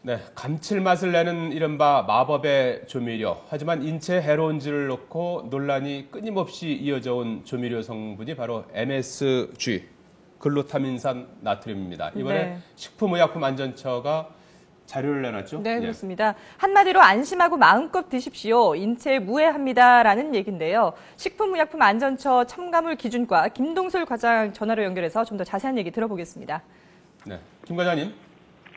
네, 감칠맛을 내는 이른바 마법의 조미료. 하지만 인체에 해로운지를 놓고 논란이 끊임없이 이어져 온 조미료 성분이 바로 MSG, 글루타민산 나트륨입니다. 이번에 네. 식품의약품안전처가 자료를 내놨죠? 네, 그렇습니다. 한마디로 안심하고 마음껏 드십시오. 인체에 무해합니다라는 얘기인데요. 식품의약품안전처 첨가물 기준과 김동술 과장 전화로 연결해서 좀 더 자세한 얘기 들어보겠습니다. 네, 김 과장님.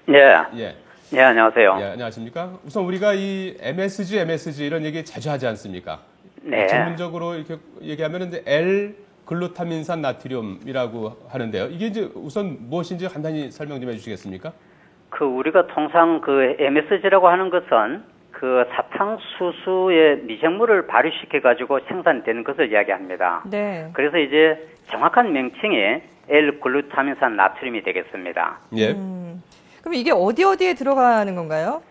네. 예. 네, 안녕하세요. 예, 안녕하십니까? 우선 우리가 이 MSG 이런 얘기 자주 하지 않습니까? 네. 전문적으로 이렇게 얘기하면 이제 L-글루타민산 나트륨이라고 하는데요. 이게 이제 우선 무엇인지 간단히 설명 좀 해주시겠습니까? 우리가 통상 MSG라고 하는 것은 사탕수수의 미생물을 발효시켜가지고 생산되는 것을 이야기합니다. 네. 그래서 이제 정확한 명칭이 L-글루타민산 나트륨이 되겠습니다. 예. 그럼 이게 어디에 들어가는 건가요?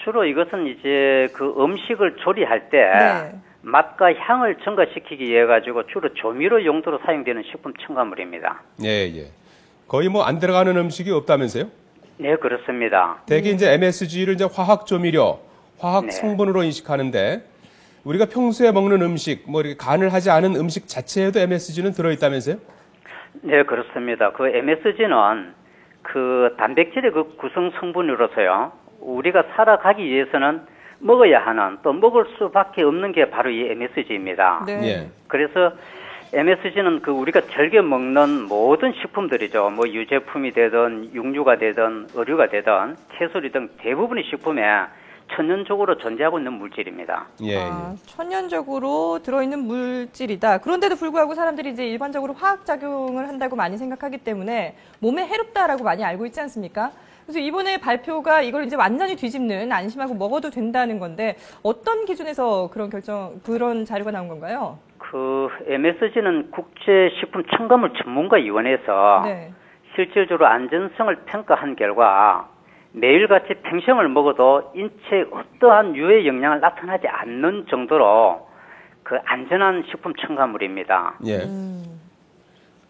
주로 이것은 이제 음식을 조리할 때 네. 맛과 향을 증가시키기 위해 가지고 주로 조미료 용도로 사용되는 식품 첨가물입니다. 예, 예. 거의 뭐 안 들어가는 음식이 없다면서요? 네, 그렇습니다. 대개 이제 MSG를 이제 화학 조미료, 화학 네. 성분으로 인식하는데 우리가 평소에 먹는 음식, 뭐 이렇게 간을 하지 않은 음식 자체에도 MSG는 들어있다면서요? 네, 그렇습니다. MSG는 단백질의 구성 성분으로서요. 우리가 살아가기 위해서는 먹어야 하는 또 먹을 수밖에 없는 게 바로 이 MSG입니다. 네. 예. 그래서 MSG는 우리가 즐겨 먹는 모든 식품들이죠. 뭐 유제품이 되든 육류가 되든 의류가 되든 채소리 등 대부분의 식품에 천연적으로 존재하고 있는 물질입니다. 예, 예. 천연적으로 들어있는 물질이다. 그런데도 불구하고 사람들이 이제 일반적으로 화학작용을 한다고 많이 생각하기 때문에 몸에 해롭다라고 많이 알고 있지 않습니까? 그래서 이번에 발표가 이걸 이제 완전히 뒤집는 안심하고 먹어도 된다는 건데 어떤 기준에서 그런 자료가 나온 건가요? MSG는 국제식품첨가물 전문가위원회에서 네. 실질적으로 안전성을 평가한 결과 매일같이 평생을 먹어도 인체에 어떠한 유해 영향을 나타나지 않는 정도로 안전한 식품 첨가물입니다. 예.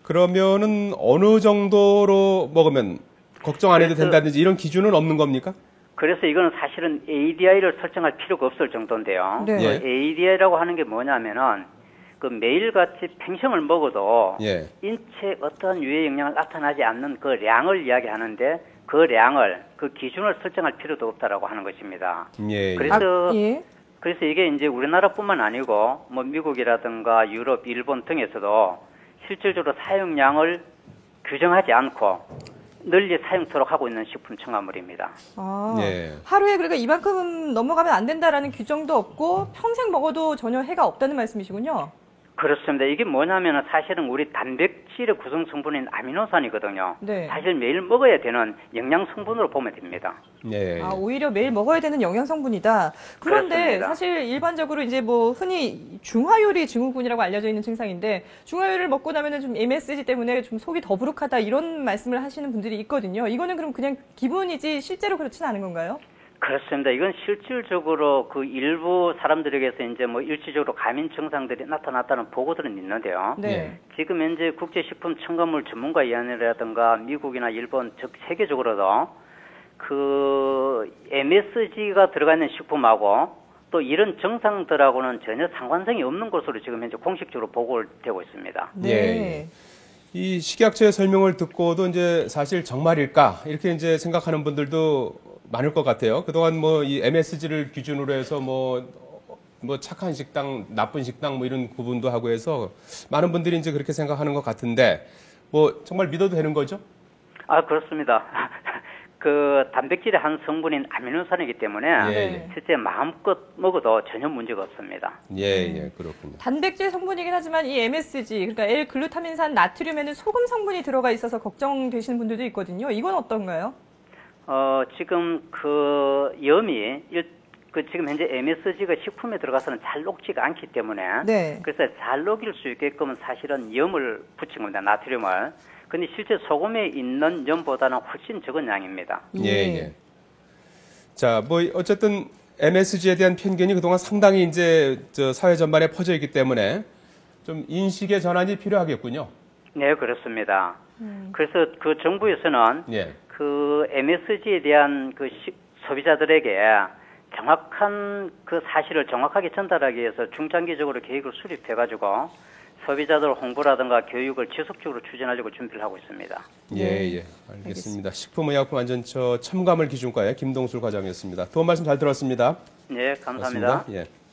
그러면은 어느 정도로 먹으면 걱정 안 해도 된다든지 이런 기준은 없는 겁니까? 그래서 이거는 사실은 ADI를 설정할 필요가 없을 정도인데요. 네. 예. ADI라고 하는 게 뭐냐면은 매일같이 평생을 먹어도 예. 인체에 어떠한 유해 영향을 나타나지 않는 그 량을 이야기하는데 그 량을 기준을 설정할 필요도 없다라고 하는 것입니다. 예. 그래서 예. 그래서 이게 이제 우리나라뿐만 아니고 뭐 미국이라든가 유럽, 일본 등에서도 실질적으로 사용량을 규정하지 않고 널리 사용토록 하고 있는 식품 첨가물입니다. 예. 하루에 그러니까 이만큼 넘어가면 안 된다라는 규정도 없고 평생 먹어도 전혀 해가 없다는 말씀이시군요. 그렇습니다. 이게 뭐냐면은 사실은 우리 단백질의 구성 성분인 아미노산이거든요. 네. 사실 매일 먹어야 되는 영양 성분으로 보면 됩니다. 예. 오히려 매일 먹어야 되는 영양 성분이다. 그런데 그렇습니다. 사실 일반적으로 이제 뭐 흔히 중화요리 증후군이라고 알려져 있는 증상인데 중화요리를 먹고 나면은 좀 MSG 때문에 좀 속이 더부룩하다 이런 말씀을 하시는 분들이 있거든요. 이거는 그럼 그냥 기분이지 실제로 그렇지는 않은 건가요? 그렇습니다. 이건 실질적으로 일부 사람들에게서 이제 뭐 일시적으로 가민 증상들이 나타났다는 보고들은 있는데요. 네. 지금 현재 국제식품 첨가물 전문가위원회라든가 미국이나 일본, 즉 세계적으로도 MSG가 들어가 있는 식품하고 또 이런 증상들하고는 전혀 상관성이 없는 것으로 지금 현재 공식적으로 보고를 되고 있습니다. 네. 예. 이 식약처의 설명을 듣고도 이제 사실 정말일까 이렇게 이제 생각하는 분들도 많을 것 같아요. 그동안 뭐 이 MSG를 기준으로 해서 뭐 착한 식당, 나쁜 식당 뭐 이런 구분도 하고 해서 많은 분들이 이제 그렇게 생각하는 것 같은데 뭐 정말 믿어도 되는 거죠? 그렇습니다. 단백질의 한 성분인 아미노산이기 때문에 예. 실제 마음껏 먹어도 전혀 문제가 없습니다. 예, 그렇군요. 단백질 성분이긴 하지만 이 MSG, 그러니까 L-글루타민산 나트륨에는 소금 성분이 들어가 있어서 걱정되시는 분들도 있거든요. 이건 어떤가요? 지금 염이 지금 현재 MSG가 식품에 들어가서는 잘 녹지가 않기 때문에 네. 그래서 잘 녹일 수 있게끔 사실은 염을 붙인 겁니다. 나트륨을. 근데 실제 소금에 있는 염보다는 훨씬 적은 양입니다. 예. 자, 뭐 어쨌든 MSG에 대한 편견이 그동안 상당히 이제 사회 전반에 퍼져 있기 때문에 좀 인식의 전환이 필요하겠군요. 네, 그렇습니다. 그래서 정부에서는 예. MSG에 대한 소비자들에게 정확한 그 사실을 정확하게 전달하기 위해서 중장기적으로 계획을 수립해가지고 소비자들 홍보라든가 교육을 지속적으로 추진하려고 준비를 하고 있습니다. 예, 알겠습니다. 식품의약품안전처 첨가물 기준과의 김동술 과장이었습니다. 도움 말씀 잘 들었습니다. 네, 감사합니다. 고맙습니다. 예.